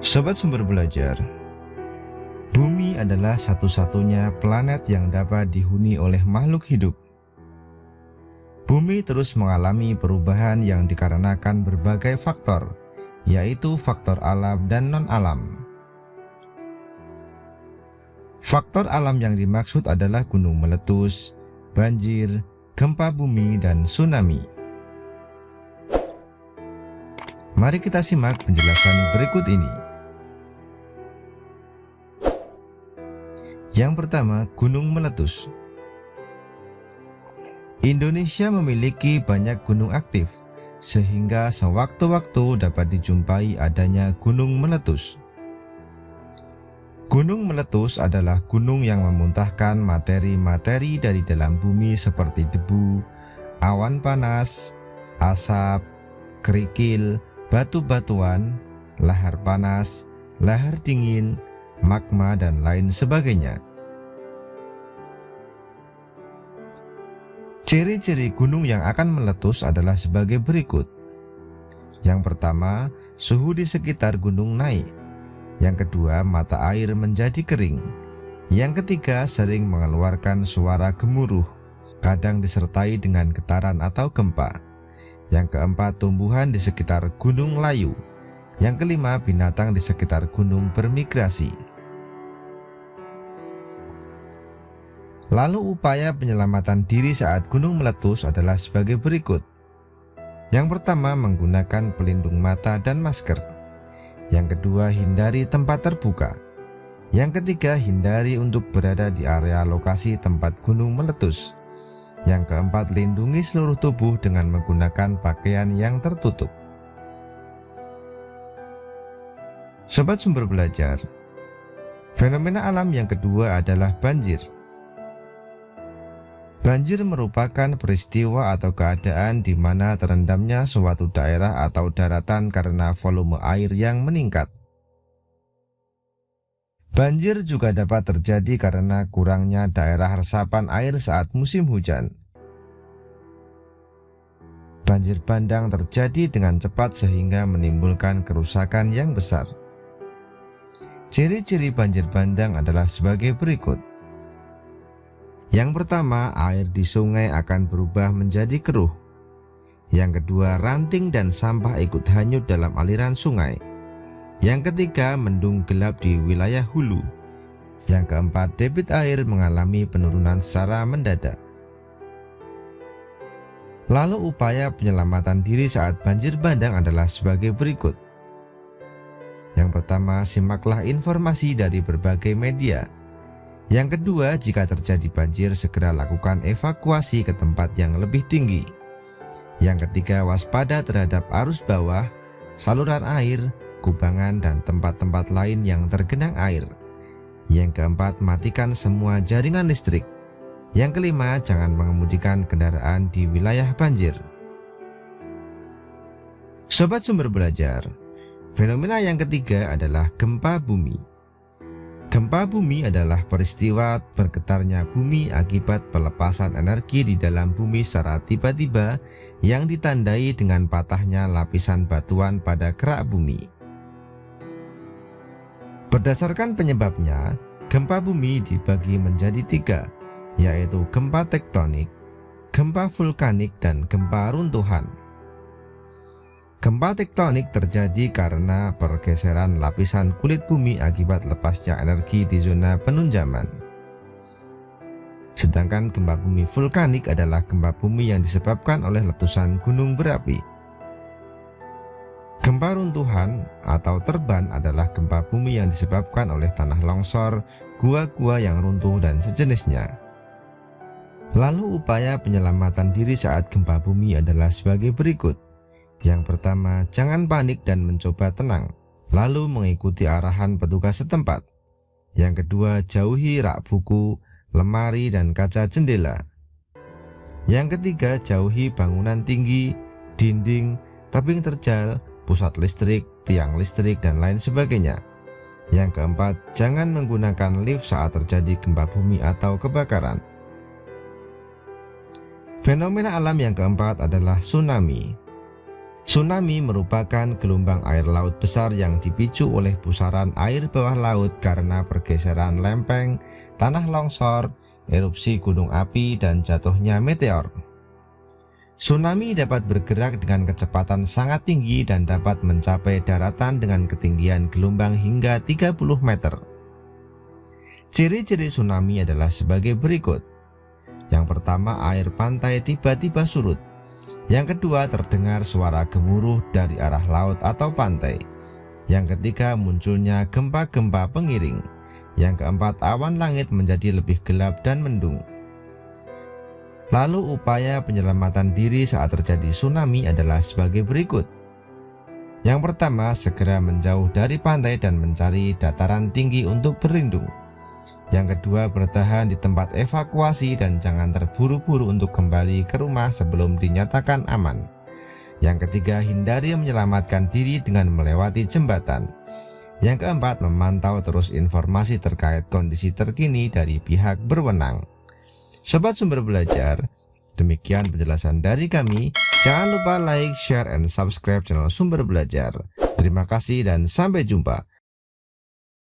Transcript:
Sobat Sumber Belajar, Bumi adalah satu-satunya planet yang dapat dihuni oleh makhluk hidup. Bumi terus mengalami perubahan yang dikarenakan berbagai faktor, yaitu faktor alam dan non-alam. Faktor alam yang dimaksud adalah gunung meletus, banjir, gempa bumi, dan tsunami. Mari kita simak penjelasan berikut ini. Yang pertama, gunung meletus. Indonesia memiliki banyak gunung aktif, sehingga sewaktu-waktu dapat dijumpai adanya gunung meletus. Gunung meletus adalah gunung yang memuntahkan materi-materi dari dalam bumi seperti debu, awan panas, asap, kerikil, batu-batuan, lahar panas, lahar dingin, magma, dan lain sebagainya. Ciri-ciri gunung yang akan meletus adalah sebagai berikut. Yang pertama, suhu di sekitar gunung naik. Yang kedua, mata air menjadi kering. Yang ketiga, sering mengeluarkan suara gemuruh, kadang disertai dengan getaran atau gempa. Yang keempat, tumbuhan di sekitar gunung layu. Yang kelima, binatang di sekitar gunung bermigrasi. Lalu upaya penyelamatan diri saat gunung meletus adalah sebagai berikut. Yang pertama, menggunakan pelindung mata dan masker. Yang kedua, hindari tempat terbuka. Yang ketiga, hindari untuk berada di area lokasi tempat gunung meletus. Yang keempat, lindungi seluruh tubuh dengan menggunakan pakaian yang tertutup. Sobat Sumber Belajar, fenomena alam yang kedua adalah banjir. Banjir merupakan peristiwa atau keadaan di mana terendamnya suatu daerah atau daratan karena volume air yang meningkat. Banjir juga dapat terjadi karena kurangnya daerah resapan air saat musim hujan. Banjir bandang terjadi dengan cepat sehingga menimbulkan kerusakan yang besar. Ciri-ciri banjir bandang adalah sebagai berikut. Yang pertama, air di sungai akan berubah menjadi keruh. Yang kedua, ranting dan sampah ikut hanyut dalam aliran sungai. Yang ketiga, mendung gelap di wilayah hulu. Yang keempat, debit air mengalami penurunan secara mendadak. Lalu upaya penyelamatan diri saat banjir bandang adalah sebagai berikut. Yang pertama, simaklah informasi dari berbagai media. Yang kedua, jika terjadi banjir, segera lakukan evakuasi ke tempat yang lebih tinggi. Yang ketiga, waspada terhadap arus bawah, saluran air, kubangan, dan tempat-tempat lain yang tergenang air. Yang keempat, matikan semua jaringan listrik. Yang kelima, jangan mengemudikan kendaraan di wilayah banjir. Sobat Sumber Belajar, fenomena yang ketiga adalah gempa bumi. Gempa bumi adalah peristiwa bergetarnya bumi akibat pelepasan energi di dalam bumi secara tiba-tiba yang ditandai dengan patahnya lapisan batuan pada kerak bumi. Berdasarkan penyebabnya, gempa bumi dibagi menjadi tiga, yaitu gempa tektonik, gempa vulkanik, dan gempa runtuhan. Gempa tektonik terjadi karena pergeseran lapisan kulit bumi akibat lepasnya energi di zona penunjaman. Sedangkan gempa bumi vulkanik adalah gempa bumi yang disebabkan oleh letusan gunung berapi. Gempa runtuhan atau terban adalah gempa bumi yang disebabkan oleh tanah longsor, gua-gua yang runtuh, dan sejenisnya. Lalu upaya penyelamatan diri saat gempa bumi adalah sebagai berikut. Yang pertama, jangan panik dan mencoba tenang, lalu mengikuti arahan petugas setempat. Yang kedua, jauhi rak buku, lemari, dan kaca jendela. Yang ketiga, jauhi bangunan tinggi, dinding, tebing terjal, pusat listrik, tiang listrik, dan lain sebagainya. Yang keempat, jangan menggunakan lift saat terjadi gempa bumi atau kebakaran. Fenomena alam yang keempat adalah tsunami. Tsunami merupakan gelombang air laut besar yang dipicu oleh pusaran air bawah laut karena pergeseran lempeng, tanah longsor, erupsi gunung api, dan jatuhnya meteor. Tsunami dapat bergerak dengan kecepatan sangat tinggi dan dapat mencapai daratan dengan ketinggian gelombang hingga 30 meter. Ciri-ciri tsunami adalah sebagai berikut. Yang pertama, air pantai tiba-tiba surut. Yang kedua, terdengar suara gemuruh dari arah laut atau pantai. Yang ketiga, munculnya gempa-gempa pengiring. Yang keempat, awan langit menjadi lebih gelap dan mendung. Lalu upaya penyelamatan diri saat terjadi tsunami adalah sebagai berikut. Yang pertama, segera menjauh dari pantai dan mencari dataran tinggi untuk berlindung. Yang kedua, bertahan di tempat evakuasi dan jangan terburu-buru untuk kembali ke rumah sebelum dinyatakan aman. Yang ketiga, hindari menyelamatkan diri dengan melewati jembatan. Yang keempat, memantau terus informasi terkait kondisi terkini dari pihak berwenang. Sobat Sumber Belajar, demikian penjelasan dari kami. Jangan lupa like, share, and subscribe channel Sumber Belajar. Terima kasih dan sampai jumpa.